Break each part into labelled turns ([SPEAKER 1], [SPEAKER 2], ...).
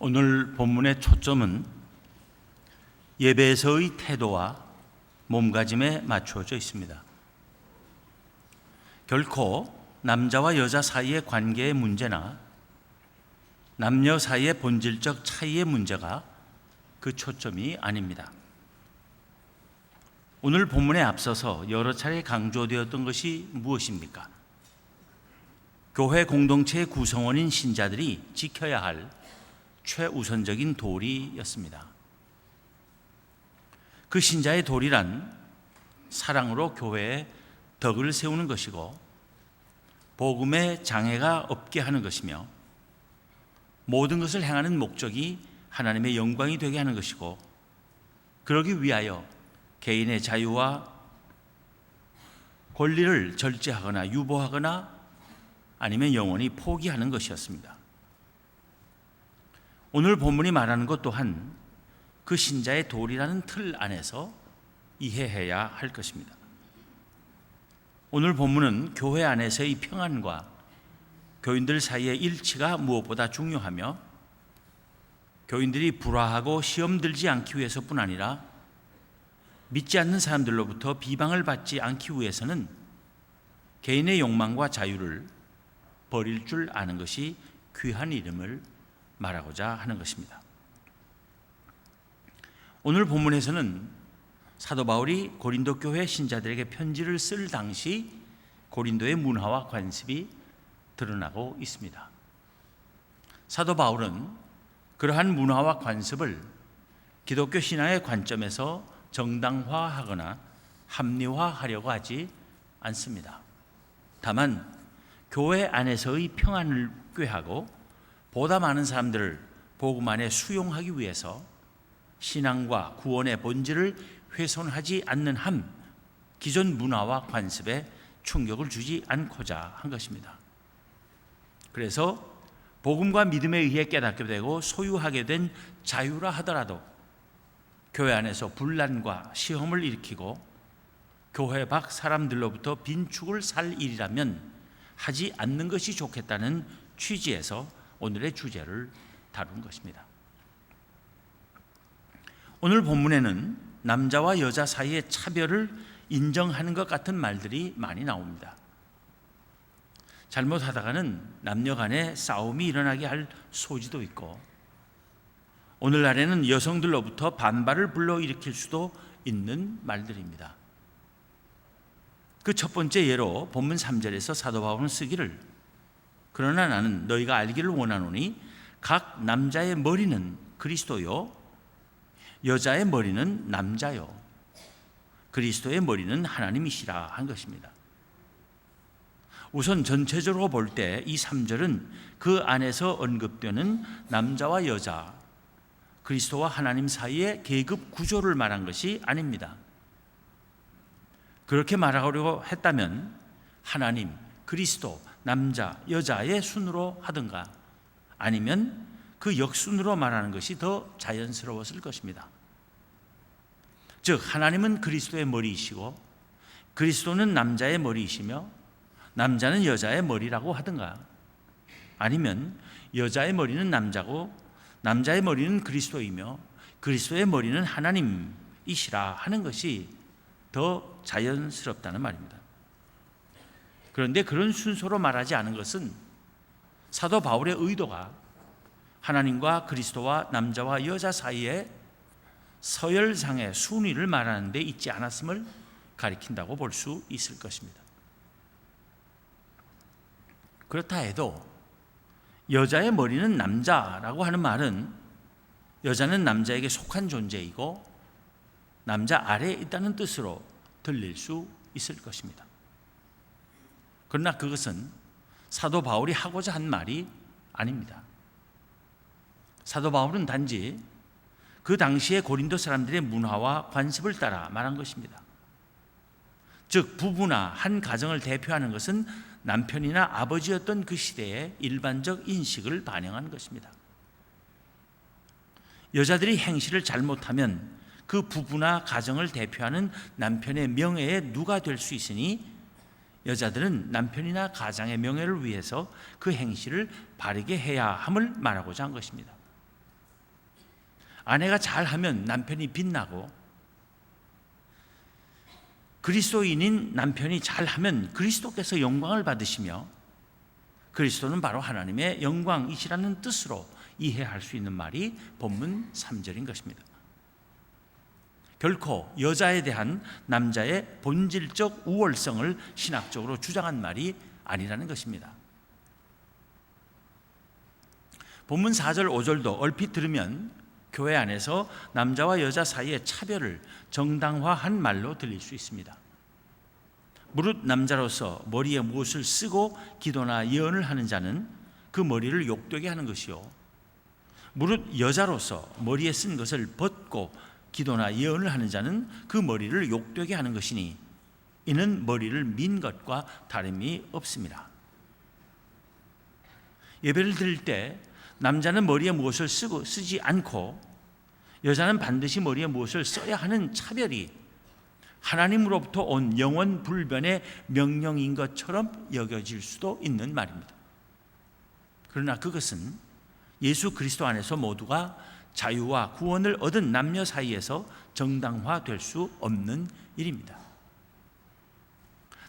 [SPEAKER 1] 오늘 본문의 초점은 예배에서의 태도와 몸가짐에 맞추어져 있습니다. 결코 남자와 여자 사이의 관계의 문제나 남녀 사이의 본질적 차이의 문제가 그 초점이 아닙니다. 오늘 본문에 앞서서 여러 차례 강조되었던 것이 무엇입니까? 교회 공동체의 구성원인 신자들이 지켜야 할 최우선적인 도리였습니다. 그 신자의 도리란 사랑으로 교회에 덕을 세우는 것이고 복음에 장애가 없게 하는 것이며 모든 것을 행하는 목적이 하나님의 영광이 되게 하는 것이고 그러기 위하여 개인의 자유와 권리를 절제하거나 유보하거나 아니면 영원히 포기하는 것이었습니다. 오늘 본문이 말하는 것 또한 그 신자의 도리라는 틀 안에서 이해해야 할 것입니다. 오늘 본문은 교회 안에서의 평안과 교인들 사이의 일치가 무엇보다 중요하며 교인들이 불화하고 시험 들지 않기 위해서뿐 아니라 믿지 않는 사람들로부터 비방을 받지 않기 위해서는 개인의 욕망과 자유를 버릴 줄 아는 것이 귀한 이름을 말하고자 하는 것입니다. 오늘 본문에서는 사도 바울이 고린도 교회 신자들에게 편지를 쓸 당시 고린도의 문화와 관습이 드러나고 있습니다. 사도 바울은 그러한 문화와 관습을 기독교 신앙의 관점에서 정당화하거나 합리화하려고 하지 않습니다. 다만 교회 안에서의 평안을 꾀하고 보다 많은 사람들을 복음 안에 수용하기 위해서 신앙과 구원의 본질을 훼손하지 않는 한 기존 문화와 관습에 충격을 주지 않고자 한 것입니다. 그래서 복음과 믿음에 의해 깨닫게 되고 소유하게 된 자유라 하더라도 교회 안에서 분란과 시험을 일으키고 교회 밖 사람들로부터 빈축을 살 일이라면 하지 않는 것이 좋겠다는 취지에서 오늘의 주제를 다룬 것입니다. 오늘 본문에는 남자와 여자 사이의 차별을 인정하는 것 같은 말들이 많이 나옵니다. 잘못하다가는 남녀 간의 싸움이 일어나게 할 소지도 있고 오늘날에는 여성들로부터 반발을 불러일으킬 수도 있는 말들입니다. 그 첫 번째 예로 본문 3절에서 사도 바울은 쓰기를 그러나 나는 너희가 알기를 원하노니 각 남자의 머리는 그리스도요 여자의 머리는 남자요 그리스도의 머리는 하나님이시라 한 것입니다. 우선 전체적으로 볼 때 이 3절은 그 안에서 언급되는 남자와 여자 그리스도와 하나님 사이의 계급 구조를 말한 것이 아닙니다. 그렇게 말하려고 했다면 하나님, 그리스도, 남자, 여자의 순으로 하든가 아니면 그 역순으로 말하는 것이 더 자연스러웠을 것입니다. 즉 하나님은 그리스도의 머리이시고 그리스도는 남자의 머리이시며 남자는 여자의 머리라고 하든가 아니면 여자의 머리는 남자고 남자의 머리는 그리스도이며 그리스도의 머리는 하나님이시라 하는 것이 더 자연스럽다는 말입니다. 그런데 그런 순서로 말하지 않은 것은 사도 바울의 의도가 하나님과 그리스도와 남자와 여자 사이에 서열상의 순위를 말하는 데 있지 않았음을 가리킨다고 볼 수 있을 것입니다. 그렇다 해도 여자의 머리는 남자라고 하는 말은 여자는 남자에게 속한 존재이고 남자 아래에 있다는 뜻으로 들릴 수 있을 것입니다. 그러나 그것은 사도 바울이 하고자 한 말이 아닙니다. 사도 바울은 단지 그 당시에 고린도 사람들의 문화와 관습을 따라 말한 것입니다. 즉 부부나 한 가정을 대표하는 것은 남편이나 아버지였던 그 시대의 일반적 인식을 반영한 것입니다. 여자들이 행실을 잘못하면 그 부부나 가정을 대표하는 남편의 명예에 누가 될 수 있으니 여자들은 남편이나 가장의 명예를 위해서 그 행실을 바르게 해야 함을 말하고자 한 것입니다. 아내가 잘하면 남편이 빛나고, 그리스도인인 남편이 잘하면 그리스도께서 영광을 받으시며, 그리스도는 바로 하나님의 영광이시라는 뜻으로 이해할 수 있는 말이 본문 3절인 것입니다. 결코 여자에 대한 남자의 본질적 우월성을 신학적으로 주장한 말이 아니라는 것입니다. 본문 4절 5절도 얼핏 들으면 교회 안에서 남자와 여자 사이의 차별을 정당화한 말로 들릴 수 있습니다. 무릇 남자로서 머리에 무엇을 쓰고 기도나 예언을 하는 자는 그 머리를 욕되게 하는 것이요, 무릇 여자로서 머리에 쓴 것을 벗고 기도나 예언을 하는 자는 그 머리를 욕되게 하는 것이니 이는 머리를 민 것과 다름이 없습니다. 예배를 드릴 때 남자는 머리에 무엇을 쓰지 않고 여자는 반드시 머리에 무엇을 써야 하는 차별이 하나님으로부터 온 영원 불변의 명령인 것처럼 여겨질 수도 있는 말입니다. 그러나 그것은 예수 그리스도 안에서 모두가 자유와 구원을 얻은 남녀 사이에서 정당화될 수 없는 일입니다.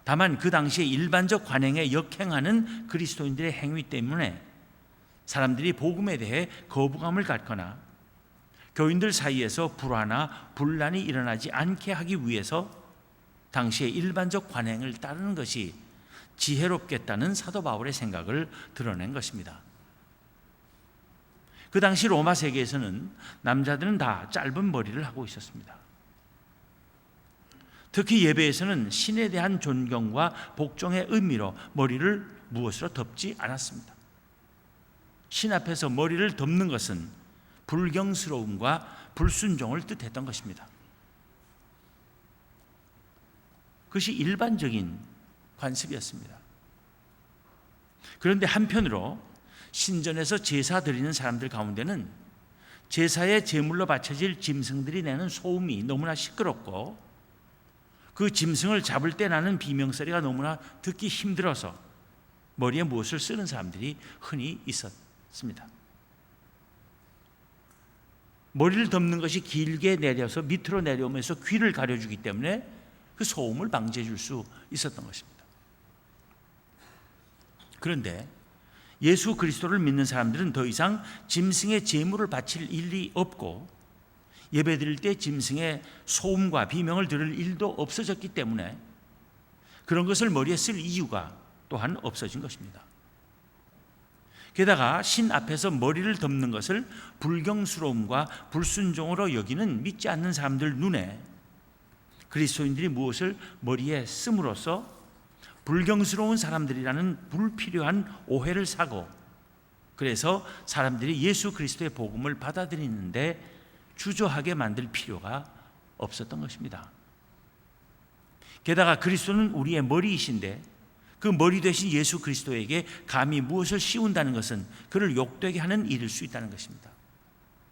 [SPEAKER 1] 다만 그 당시의 일반적 관행에 역행하는 그리스도인들의 행위 때문에 사람들이 복음에 대해 거부감을 갖거나 교인들 사이에서 불화나 분란이 일어나지 않게 하기 위해서 당시의 일반적 관행을 따르는 것이 지혜롭겠다는 사도 바울의 생각을 드러낸 것입니다. 그 당시 로마 세계에서는 남자들은 다 짧은 머리를 하고 있었습니다. 특히 예배에서는 신에 대한 존경과 복종의 의미로 머리를 무엇으로 덮지 않았습니다. 신 앞에서 머리를 덮는 것은 불경스러움과 불순종을 뜻했던 것입니다. 그것이 일반적인 관습이었습니다. 그런데 한편으로 신전에서 제사 드리는 사람들 가운데는 제사의 제물로 바쳐질 짐승들이 내는 소음이 너무나 시끄럽고 그 짐승을 잡을 때 나는 비명소리가 너무나 듣기 힘들어서 머리에 무엇을 쓰는 사람들이 흔히 있었습니다. 머리를 덮는 것이 길게 내려서 밑으로 내려오면서 귀를 가려주기 때문에 그 소음을 방지해 줄 수 있었던 것입니다. 그런데 예수 그리스도를 믿는 사람들은 더 이상 짐승의 제물을 바칠 일이 없고 예배드릴 때 짐승의 소음과 비명을 들을 일도 없어졌기 때문에 그런 것을 머리에 쓸 이유가 또한 없어진 것입니다. 게다가 신 앞에서 머리를 덮는 것을 불경스러움과 불순종으로 여기는 믿지 않는 사람들 눈에 그리스도인들이 무엇을 머리에 씀으로써 불경스러운 사람들이라는 불필요한 오해를 사고, 그래서 사람들이 예수 그리스도의 복음을 받아들이는데 주저하게 만들 필요가 없었던 것입니다. 게다가 그리스도는 우리의 머리이신데 그 머리 되신 예수 그리스도에게 감히 무엇을 씌운다는 것은 그를 욕되게 하는 일일 수 있다는 것입니다.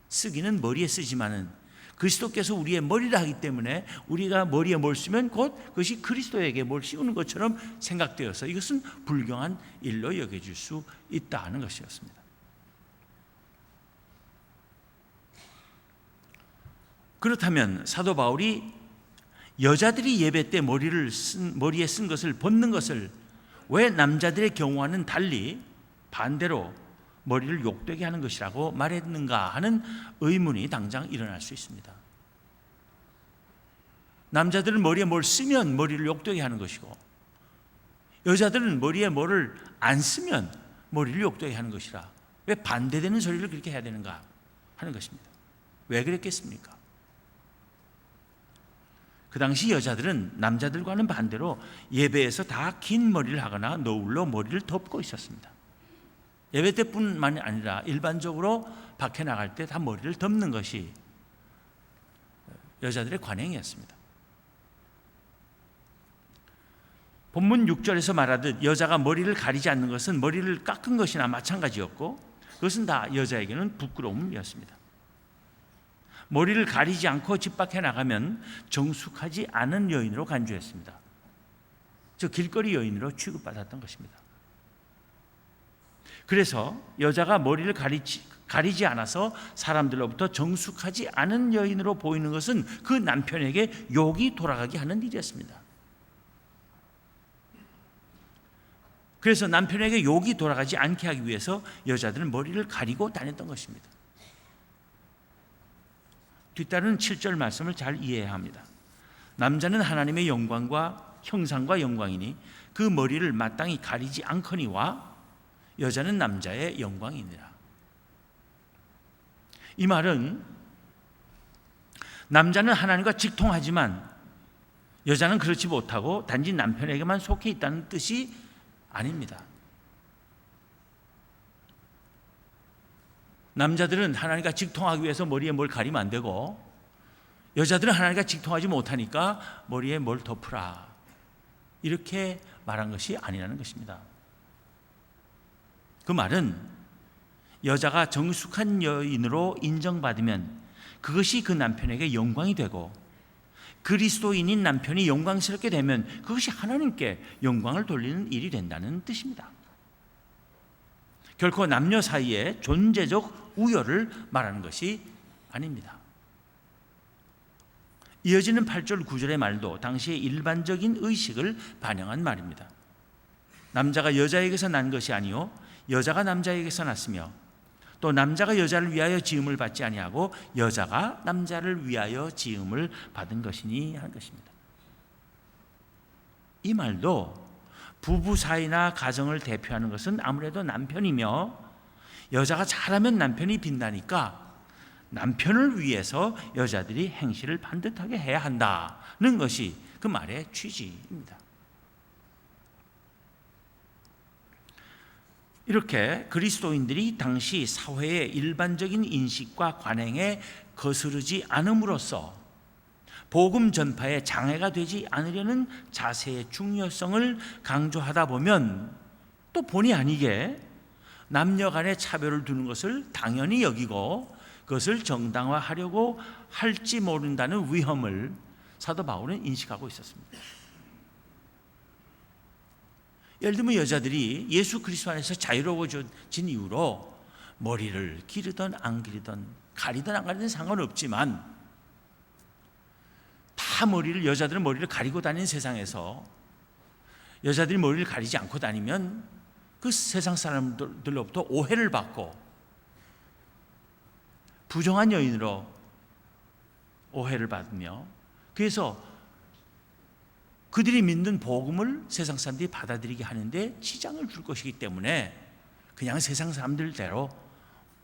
[SPEAKER 1] 쓰기는 머리에 쓰지만은 그리스도께서 우리의 머리를 하기 때문에 우리가 머리에 뭘 쓰면 곧 그것이 그리스도에게 뭘 씌우는 것처럼 생각되어서 이것은 불경한 일로 여겨질 수 있다는 것이었습니다. 그렇다면 사도 바울이 여자들이 예배 때 머리에 쓴 것을 벗는 것을 왜 남자들의 경우와는 달리 반대로 머리를 욕되게 하는 것이라고 말했는가 하는 의문이 당장 일어날 수 있습니다. 남자들은 머리에 뭘 쓰면 머리를 욕되게 하는 것이고 여자들은 머리에 뭐를 안 쓰면 머리를 욕되게 하는 것이라 왜 반대되는 소리를 그렇게 해야 되는가 하는 것입니다. 왜 그랬겠습니까? 그 당시 여자들은 남자들과는 반대로 예배에서 다 긴 머리를 하거나 너울로 머리를 덮고 있었습니다. 예배 때뿐만이 아니라 일반적으로 밖에 나갈 때 다 머리를 덮는 것이 여자들의 관행이었습니다. 본문 6절에서 말하듯 여자가 머리를 가리지 않는 것은 머리를 깎은 것이나 마찬가지였고 그것은 다 여자에게는 부끄러움이었습니다. 머리를 가리지 않고 집 밖에 나가면 정숙하지 않은 여인으로 간주했습니다. 저 길거리 여인으로 취급받았던 것입니다. 그래서 여자가 머리를 가리지 않아서 사람들로부터 정숙하지 않은 여인으로 보이는 것은 그 남편에게 욕이 돌아가게 하는 일이었습니다. 그래서 남편에게 욕이 돌아가지 않게 하기 위해서 여자들은 머리를 가리고 다녔던 것입니다. 뒤따르는 7절 말씀을 잘 이해해야 합니다. 남자는 하나님의 영광과 형상과 영광이니 그 머리를 마땅히 가리지 않거니와 여자는 남자의 영광이니라. 이 말은 남자는 하나님과 직통하지만 여자는 그렇지 못하고 단지 남편에게만 속해 있다는 뜻이 아닙니다. 남자들은 하나님과 직통하기 위해서 머리에 뭘 가리면 안 되고, 여자들은 하나님과 직통하지 못하니까 머리에 뭘 덮으라, 이렇게 말한 것이 아니라는 것입니다. 그 말은 여자가 정숙한 여인으로 인정받으면 그것이 그 남편에게 영광이 되고, 그리스도인인 남편이 영광스럽게 되면 그것이 하나님께 영광을 돌리는 일이 된다는 뜻입니다. 결코 남녀 사이에 존재적 우열을 말하는 것이 아닙니다. 이어지는 8절 9절의 말도 당시의 일반적인 의식을 반영한 말입니다. 남자가 여자에게서 난 것이 아니요 여자가 남자에게서 났으며 또 남자가 여자를 위하여 지음을 받지 아니하고 여자가 남자를 위하여 지음을 받은 것이니 하는 것입니다. 이 말도 부부 사이나 가정을 대표하는 것은 아무래도 남편이며, 여자가 잘하면 남편이 빛나니까 남편을 위해서 여자들이 행실을 반듯하게 해야 한다는 것이 그 말의 취지입니다. 이렇게 그리스도인들이 당시 사회의 일반적인 인식과 관행에 거스르지 않음으로써 복음 전파에 장애가 되지 않으려는 자세의 중요성을 강조하다 보면 또 본의 아니게 남녀 간의 차별을 두는 것을 당연히 여기고 그것을 정당화하려고 할지 모른다는 위험을 사도 바울은 인식하고 있었습니다. 예를 들면 여자들이 예수 그리스도 안에서 자유로워진 이후로 머리를 기르든 안 기르든 가리든 안 가리든 상관없지만 다 여자들은 머리를 가리고 다니는 세상에서 여자들이 머리를 가리지 않고 다니면 그 세상 사람들로부터 오해를 받고 부정한 여인으로 오해를 받으며, 그래서 그들이 믿는 복음을 세상 사람들이 받아들이게 하는데 지장을 줄 것이기 때문에 그냥 세상 사람들대로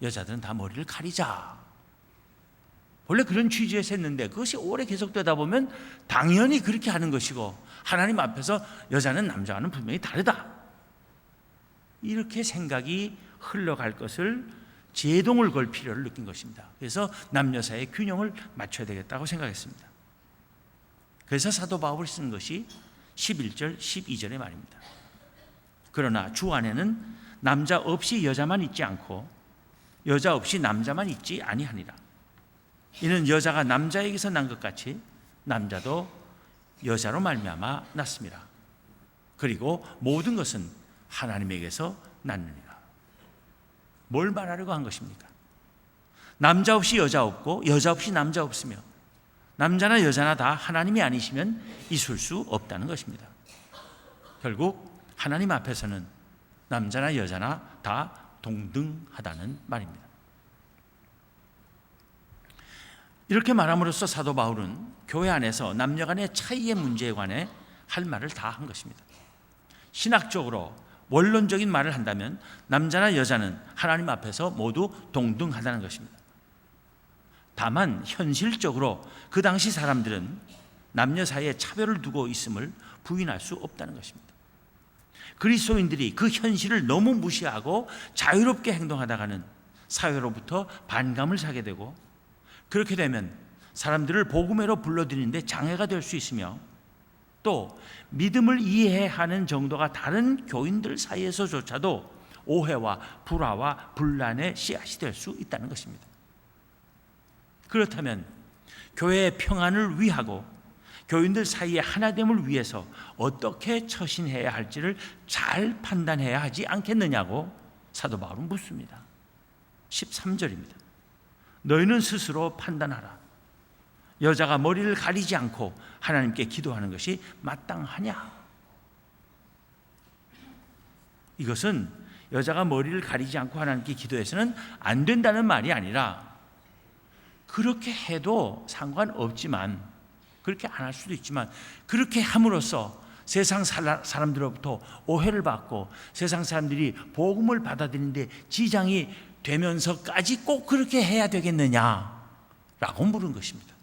[SPEAKER 1] 여자들은 다 머리를 가리자, 원래 그런 취지에서 했는데 그것이 오래 계속되다 보면 당연히 그렇게 하는 것이고 하나님 앞에서 여자는 남자와는 분명히 다르다, 이렇게 생각이 흘러갈 것을 제동을 걸 필요를 느낀 것입니다. 그래서 남녀 사이의 균형을 맞춰야 되겠다고 생각했습니다. 그래서 사도 바울이 쓴 것이 11절 12절의 말입니다. 그러나 주 안에는 남자 없이 여자만 있지 않고 여자 없이 남자만 있지 아니하니라. 이는 여자가 남자에게서 난 것 같이 남자도 여자로 말미암아 났습니다. 그리고 모든 것은 하나님에게서 났느니라. 뭘 말하려고 한 것입니까? 남자 없이 여자 없고 여자 없이 남자 없으며 남자나 여자나 다 하나님이 아니시면 있을 수 없다는 것입니다. 결국 하나님 앞에서는 남자나 여자나 다 동등하다는 말입니다. 이렇게 말함으로써 사도 바울은 교회 안에서 남녀 간의 차이의 문제에 관해 할 말을 다 한 것입니다. 신학적으로 원론적인 말을 한다면 남자나 여자는 하나님 앞에서 모두 동등하다는 것입니다. 다만 현실적으로 그 당시 사람들은 남녀 사이에 차별을 두고 있음을 부인할 수 없다는 것입니다. 그리스도인들이 그 현실을 너무 무시하고 자유롭게 행동하다가는 사회로부터 반감을 사게 되고, 그렇게 되면 사람들을 복음회로 불러들이는데 장애가 될 수 있으며, 또 믿음을 이해하는 정도가 다른 교인들 사이에서조차도 오해와 불화와 분란의 씨앗이 될 수 있다는 것입니다. 그렇다면 교회의 평안을 위하고 교인들 사이의 하나됨을 위해서 어떻게 처신해야 할지를 잘 판단해야 하지 않겠느냐고 사도 바울은 묻습니다. 13절입니다. 너희는 스스로 판단하라. 여자가 머리를 가리지 않고 하나님께 기도하는 것이 마땅하냐? 이것은 여자가 머리를 가리지 않고 하나님께 기도해서는 안 된다는 말이 아니라, 그렇게 해도 상관없지만, 그렇게 안 할 수도 있지만, 그렇게 함으로써 세상 사람들로부터 오해를 받고 세상 사람들이 복음을 받아들이는데 지장이 되면서까지 꼭 그렇게 해야 되겠느냐라고 물은 것입니다.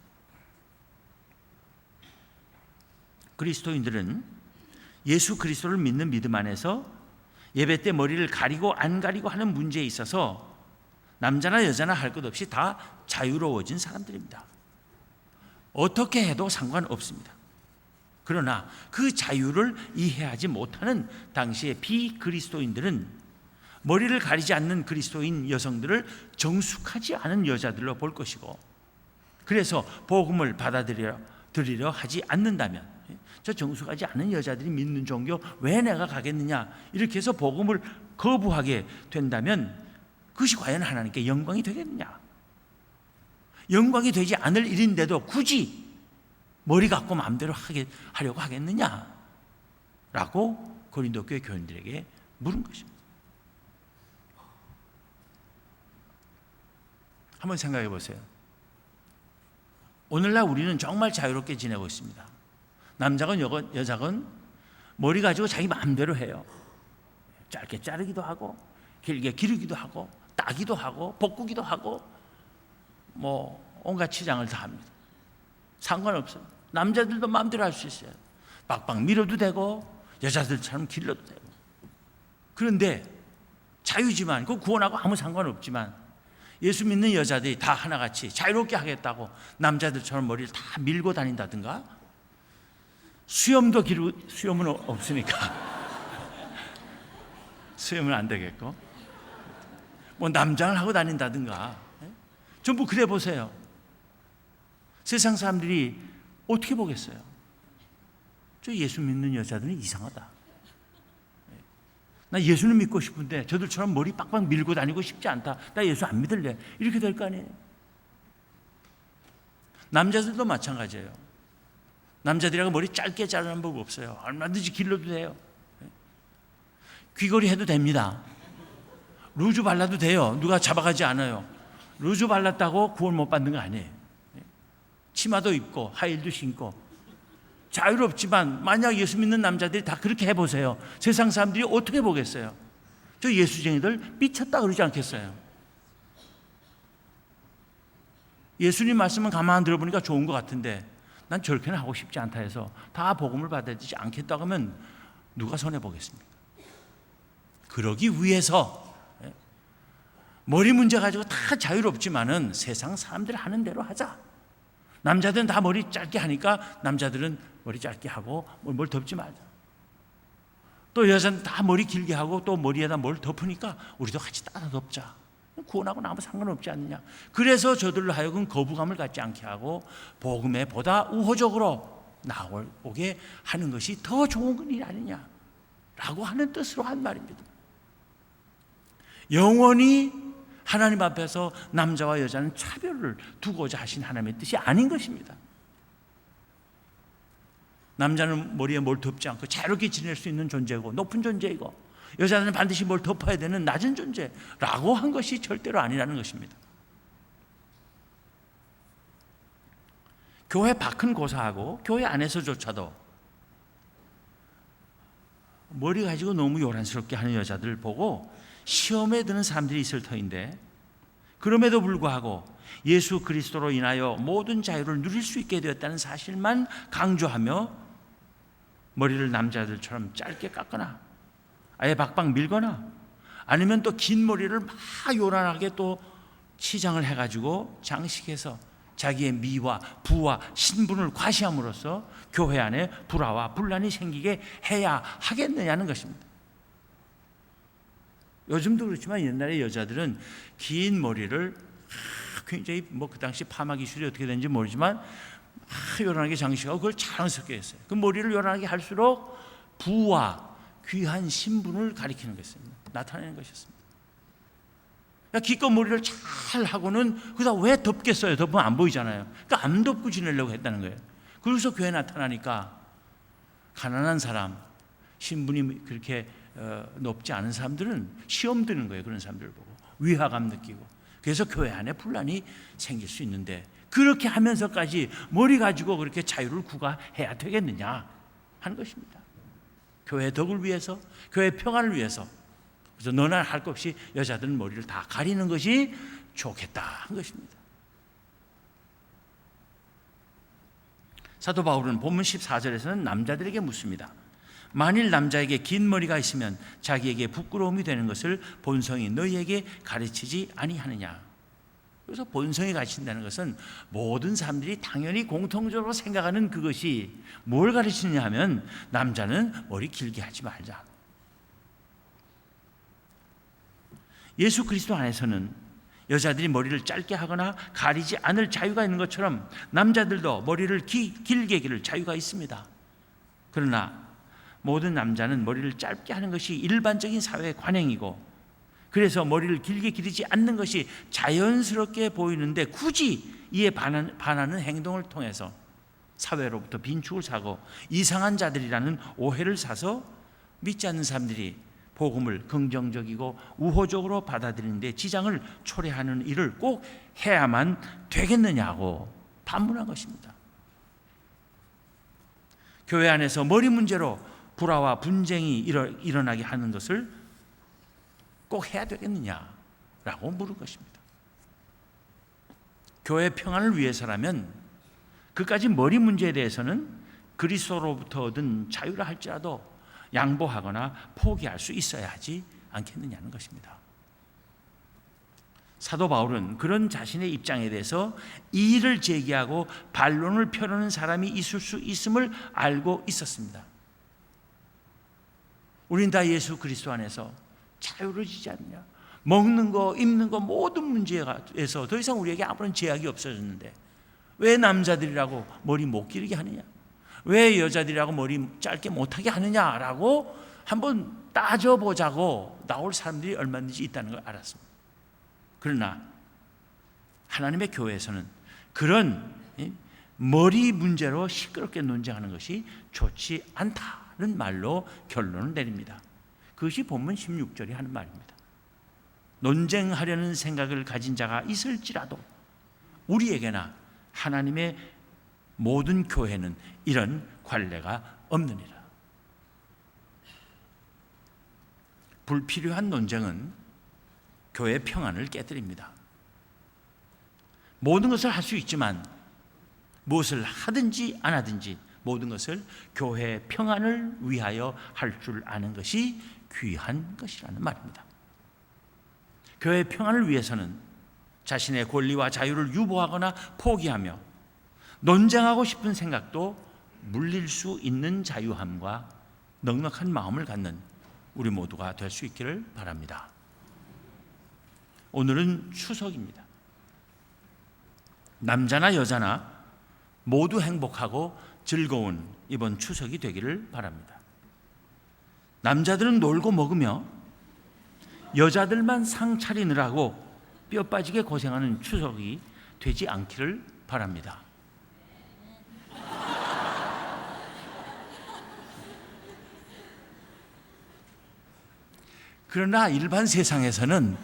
[SPEAKER 1] 그리스도인들은 예수 그리스도를 믿는 믿음 안에서 예배 때 머리를 가리고 안 가리고 하는 문제에 있어서 남자나 여자나 할 것 없이 다 자유로워진 사람들입니다. 어떻게 해도 상관없습니다. 그러나 그 자유를 이해하지 못하는 당시의 비그리스도인들은 머리를 가리지 않는 그리스도인 여성들을 정숙하지 않은 여자들로 볼 것이고, 그래서 복음을 받아들이려 하지 않는다면, 저 정숙하지 않은 여자들이 믿는 종교 왜 내가 가겠느냐, 이렇게 해서 복음을 거부하게 된다면 그것이 과연 하나님께 영광이 되겠느냐? 영광이 되지 않을 일인데도 굳이 머리 갖고 마음대로 하려고 하겠느냐? 라고 고린도 교회 교인들에게 물은 것입니다. 한번 생각해 보세요. 오늘날 우리는 정말 자유롭게 지내고 있습니다. 남자건 여자건 머리 가지고 자기 마음대로 해요. 짧게 자르기도 하고 길게 기르기도 하고 따기도 하고 볶기도 하고 온갖 치장을 다 합니다. 상관없어요. 남자들도 마음대로 할 수 있어요. 빡빡 밀어도 되고 여자들처럼 길러도 되고. 그런데 자유지만, 그 구원하고 아무 상관없지만, 예수 믿는 여자들이 다 하나같이 자유롭게 하겠다고 남자들처럼 머리를 다 밀고 다닌다든가, 수염은 없으니까 수염은 안 되겠고, 남장을 하고 다닌다든가, 전부 그래 보세요. 세상 사람들이 어떻게 보겠어요? 저 예수 믿는 여자들은 이상하다. 나 예수는 믿고 싶은데 저들처럼 머리 빡빡 밀고 다니고 싶지 않다. 나 예수 안 믿을래. 이렇게 될 거 아니에요. 남자들도 마찬가지예요. 남자들이라고 머리 짧게 자르는 법 없어요. 얼마든지 길러도 돼요. 귀걸이 해도 됩니다. 루즈 발라도 돼요. 누가 잡아가지 않아요. 루즈 발랐다고 구원 못 받는 거 아니에요. 치마도 입고 하이힐도 신고 자유롭지만, 만약 예수 믿는 남자들이 다 그렇게 해보세요. 세상 사람들이 어떻게 보겠어요? 저 예수쟁이들 미쳤다 그러지 않겠어요? 예수님 말씀은 가만 들어보니까 좋은 것 같은데 난 저렇게는 하고 싶지 않다 해서 다 복음을 받아들이지 않겠다고 하면 누가 손해보겠습니까? 그러기 위해서 머리 문제 가지고 다 자유롭지만은 세상 사람들 하는 대로 하자. 남자들은 다 머리 짧게 하니까 남자들은 머리 짧게 하고 뭘 덮지 말자. 또 여자는 다 머리 길게 하고 또 머리에다 뭘 덮으니까 우리도 같이 따라 덮자. 구원하고는 아무 상관없지 않느냐. 그래서 저들로 하여금 거부감을 갖지 않게 하고 복음에 보다 우호적으로 나오게 하는 것이 더 좋은 일 아니냐라고 하는 뜻으로 한 말입니다. 영원히 하나님 앞에서 남자와 여자는 차별을 두고자 하신 하나님의 뜻이 아닌 것입니다. 남자는 머리에 뭘 덮지 않고 자유롭게 지낼 수 있는 존재고 높은 존재이고, 여자는 반드시 뭘 덮어야 되는 낮은 존재라고 한 것이 절대로 아니라는 것입니다. 교회 밖은 고사하고 교회 안에서조차도 머리 가지고 너무 요란스럽게 하는 여자들 보고 시험에 드는 사람들이 있을 터인데, 그럼에도 불구하고 예수 그리스도로 인하여 모든 자유를 누릴 수 있게 되었다는 사실만 강조하며 머리를 남자들처럼 짧게 깎거나 아예 박박 밀거나 아니면 또 긴 머리를 막 요란하게 또 치장을 해가지고 장식해서 자기의 미와 부와 신분을 과시함으로써 교회 안에 불화와 분란이 생기게 해야 하겠느냐는 것입니다. 요즘도 그렇지만 옛날에 여자들은 긴 머리를 굉장히 그 당시 파마 기술이 어떻게 되는지 모르지만 요란하게 장식하고 그걸 자랑스럽게 했어요. 그 머리를 요란하게 할수록 부와 귀한 신분을 가리키는 것입니다. 나타내는 것이었습니다. 기껏 머리를 잘 하고는 그다 왜 덮겠어요? 덮으면 안 보이잖아요. 그러니까 안 덮고 지내려고 했다는 거예요. 그래서 교회 나타나니까 가난한 사람, 신분이 그렇게 높지 않은 사람들은 시험 드는 거예요. 그런 사람들을 보고 위화감 느끼고. 그래서 교회 안에 분란이 생길 수 있는데 그렇게 하면서까지 머리 가지고 그렇게 자유를 구가해야 되겠느냐 하는 것입니다. 교회 덕을 위해서, 교회 평안을 위해서. 그래서 너나 할 것 없이 여자들은 머리를 다 가리는 것이 좋겠다 한 것입니다. 사도 바울은 본문 14절에서는 남자들에게 묻습니다. 만일 남자에게 긴 머리가 있으면 자기에게 부끄러움이 되는 것을 본성이 너희에게 가르치지 아니하느냐. 그래서 본성이 가르친다는 것은 모든 사람들이 당연히 공통적으로 생각하는 그것이 뭘 가르치느냐 하면 남자는 머리 길게 하지 말자. 예수 그리스도 안에서는 여자들이 머리를 짧게 하거나 가리지 않을 자유가 있는 것처럼 남자들도 머리를 길게 기를 자유가 있습니다. 그러나 모든 남자는 머리를 짧게 하는 것이 일반적인 사회의 관행이고 그래서 머리를 길게 기르지 않는 것이 자연스럽게 보이는데 굳이 이에 반하는 행동을 통해서 사회로부터 빈축을 사고 이상한 자들이라는 오해를 사서 믿지 않는 사람들이 복음을 긍정적이고 우호적으로 받아들이는데 지장을 초래하는 일을 꼭 해야만 되겠느냐고 반문한 것입니다. 교회 안에서 머리 문제로 불화와 분쟁이 일어나게 하는 것을 꼭 해야 되겠느냐라고 물은 것입니다. 교회 평안을 위해서라면 그까지 머리 문제에 대해서는 그리스도로부터 얻은 자유라 할지라도 양보하거나 포기할 수 있어야 하지 않겠느냐는 것입니다. 사도 바울은 그런 자신의 입장에 대해서 이의를 제기하고 반론을 펴는 사람이 있을 수 있음을 알고 있었습니다. 우린 다 예수 그리스도 안에서 자유로워지지 않냐. 먹는 거, 입는 거 모든 문제에서 더 이상 우리에게 아무런 제약이 없어졌는데 왜 남자들이라고 머리 못 기르게 하느냐? 왜 여자들이라고 머리 짧게 못하게 하느냐라고 한번 따져보자고 나올 사람들이 얼마든지 있다는 걸 알았습니다. 그러나 하나님의 교회에서는 그런 머리 문제로 시끄럽게 논쟁하는 것이 좋지 않다는 말로 결론을 내립니다. 그것이 본문 16절이 하는 말입니다. 논쟁하려는 생각을 가진 자가 있을지라도 우리에게나 하나님의 모든 교회는 이런 관례가 없느니라. 불필요한 논쟁은 교회 평안을 깨뜨립니다. 모든 것을 할 수 있지만 무엇을 하든지 안 하든지 모든 것을 교회 평안을 위하여 할 줄 아는 것이 귀한 것이라는 말입니다. 교회 평안을 위해서는 자신의 권리와 자유를 유보하거나 포기하며 논쟁하고 싶은 생각도 물릴 수 있는 자유함과 넉넉한 마음을 갖는 우리 모두가 될 수 있기를 바랍니다. 오늘은 추석입니다. 남자나 여자나 모두 행복하고 즐거운 이번 추석이 되기를 바랍니다. 남자들은 놀고 먹으며 여자들만 상 차리느라고 뼈 빠지게 고생하는 추석이 되지 않기를 바랍니다. 그러나 일반 세상에서는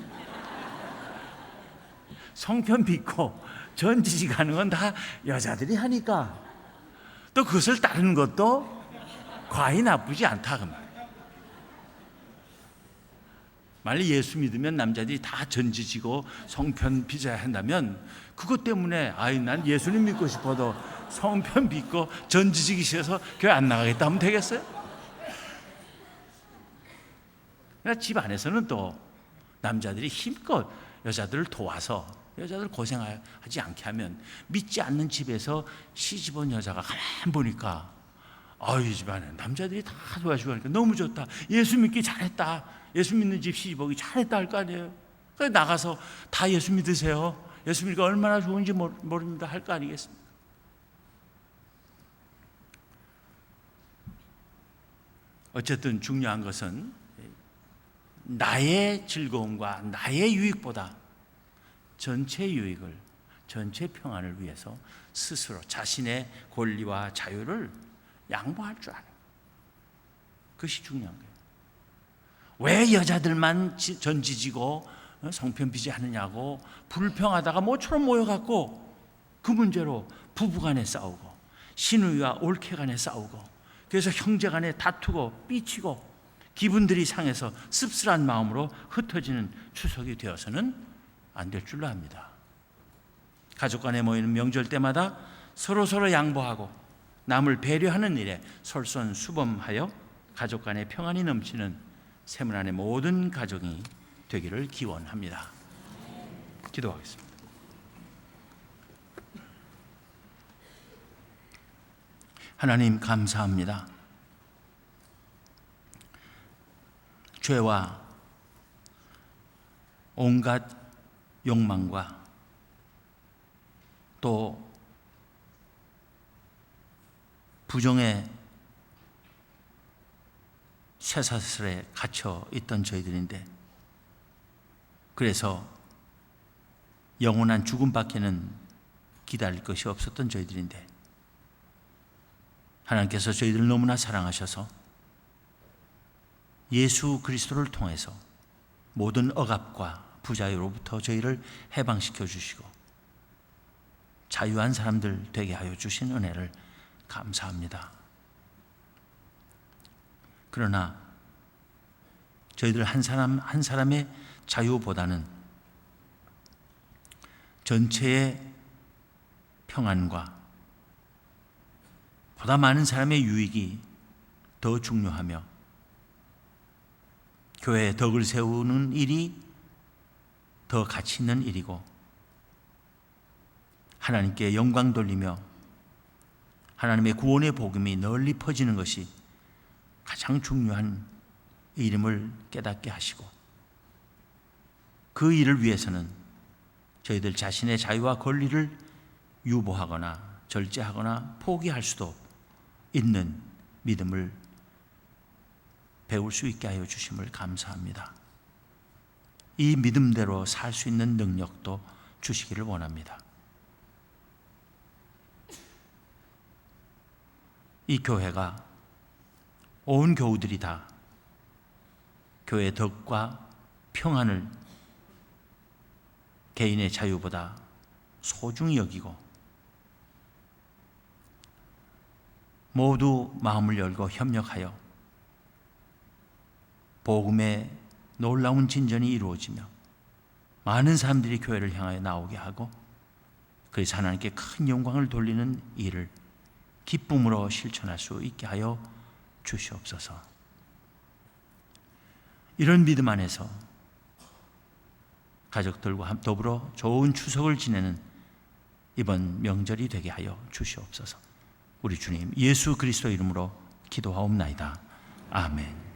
[SPEAKER 1] 송편 빚고 전지식 하는 건 다 여자들이 하니까 또 그것을 따르는 것도 과히 나쁘지 않다 그 말. 만약 예수 믿으면 남자들이 다 전지지고 송편 빚어야 한다면 그것 때문에 난 예수님 믿고 싶어도 송편 빚고 전지지기 싫어서 교회 안 나가겠다 하면 되겠어요? 집 안에서는 또 남자들이 힘껏 여자들을 도와서 여자들 고생하지 않게 하면 믿지 않는 집에서 시집 온 여자가 가만 보니까 이 집안에 남자들이 다 도와주고 하니까 너무 좋다. 예수 믿기 잘했다. 예수 믿는 집 시집 오기 잘했다 할 거 아니에요. 그래서 나가서 다 예수 믿으세요. 예수 믿기가 얼마나 좋은지 모릅니다 할 거 아니겠습니까? 어쨌든 중요한 것은 나의 즐거움과 나의 유익보다 전체 유익을, 전체 평안을 위해서 스스로 자신의 권리와 자유를 양보할 줄 아는, 그것이 중요한 거예요. 왜 여자들만 전지지고 성편비지 하느냐고 불평하다가 모처럼 모여갖고 그 문제로 부부간에 싸우고 시누이와 올케간에 싸우고, 그래서 형제간에 다투고 삐치고 기분들이 상해서 씁쓸한 마음으로 흩어지는 추석이 되어서는 안 될 줄로 압니다. 가족 간에 모이는 명절 때마다 서로 양보하고 남을 배려하는 일에 솔선수범하여 가족 간에 평안이 넘치는 세문안의 모든 가정이 되기를 기원합니다. 기도하겠습니다. 하나님 감사합니다. 죄와 온갖 욕망과 또 부정의 쇠사슬에 갇혀 있던 저희들인데, 그래서 영원한 죽음밖에는 기다릴 것이 없었던 저희들인데, 하나님께서 저희들을 너무나 사랑하셔서 예수 그리스도를 통해서 모든 억압과 부자유로부터 저희를 해방시켜 주시고 자유한 사람들 되게 하여 주신 은혜를 감사합니다. 그러나 저희들 한 사람 한 사람의 자유보다는 전체의 평안과 보다 많은 사람의 유익이 더 중요하며, 교회의 덕을 세우는 일이 더 가치 있는 일이고, 하나님께 영광 돌리며 하나님의 구원의 복음이 널리 퍼지는 것이 가장 중요한 일임을 깨닫게 하시고, 그 일을 위해서는 저희들 자신의 자유와 권리를 유보하거나 절제하거나 포기할 수도 있는 믿음을 배울 수 있게 하여 주심을 감사합니다. 이 믿음대로 살 수 있는 능력도 주시기를 원합니다. 이 교회가 온 교우들이 다 교회의 덕과 평안을 개인의 자유보다 소중히 여기고 모두 마음을 열고 협력하여 복음의 놀라운 진전이 이루어지며 많은 사람들이 교회를 향하여 나오게 하고, 그래서 하나님께 큰 영광을 돌리는 일을 기쁨으로 실천할 수 있게 하여 주시옵소서. 이런 믿음 안에서 가족들과 더불어 좋은 추석을 지내는 이번 명절이 되게 하여 주시옵소서. 우리 주님 예수 그리스도 이름으로 기도하옵나이다. 아멘.